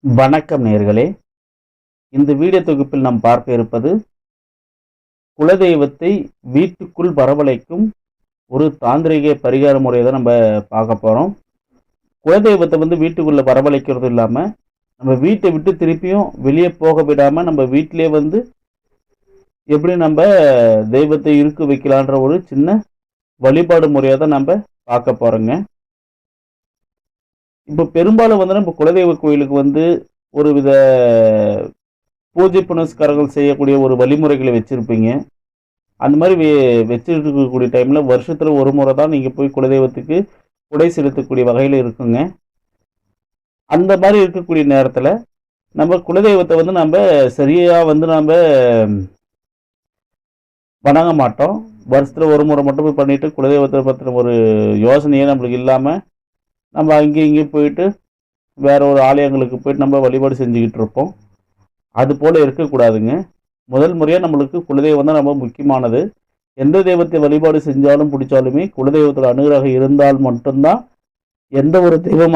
வணக்கம் நேயர்களே. இந்த வீடியோ தொகுப்பில் நாம் பார்க்க இருப்பது குலதெய்வத்தை வீட்டுக்குள் வரவழைக்கும் ஒரு தாந்திரீக பரிகார முறையை தான் நம்ம பார்க்க போகிறோம். குலதெய்வத்தை வீட்டுக்குள்ளே வரவழைக்கிறது இல்லாமல் நம்ம வீட்டை விட்டு திருப்பியும் வெளியே போக விடாமல் நம்ம வீட்டிலே எப்படி நம்ம தெய்வத்தை இருக்க வைக்கலான்ற ஒரு சின்ன வழிபாடு முறையை தான் நம்ம பார்க்க போகிறோங்க. இப்போ பெரும்பாலும் நம்ம குலதெய்வ கோயிலுக்கு ஒரு வித பூஜை புனஸ்காரங்கள் செய்யக்கூடிய ஒரு வழிமுறைகளை வச்சிருப்பீங்க. அந்த மாதிரி வச்சுட்டு இருக்கக்கூடிய டைம்ல வருஷத்துல ஒரு முறை தான் நீங்க போய் குலதெய்வத்துக்கு குடை செலுத்தக்கூடிய வகையில இருக்குங்க. அந்த மாதிரி இருக்கக்கூடிய நேரத்துல நம்ம குலதெய்வத்தை நம்ம சரியா நம்ம வணங்க மாட்டோம். வருஷத்துல ஒரு முறை மட்டும் போய் பண்ணிட்டு குலதெய்வத்தை பத்தின ஒரு யோசனையே நம்மளுக்கு இல்லாம நம்ம அங்கேயும் இங்கேயும் போயிட்டு வேற ஒரு ஆலயங்களுக்கு போயிட்டு நம்ம வழிபாடு செஞ்சுக்கிட்டு இருப்போம். அது போல இருக்கக்கூடாதுங்க. முதல் முறையாக நம்மளுக்கு குலதெய்வம் தான் ரொம்ப முக்கியமானது. எந்த தெய்வத்தை வழிபாடு செஞ்சாலும் பிடிச்சாலுமே குலதெய்வத்தோட அனுகிரகம் இருந்தால் மட்டும்தான் எந்த ஒரு தெய்வம்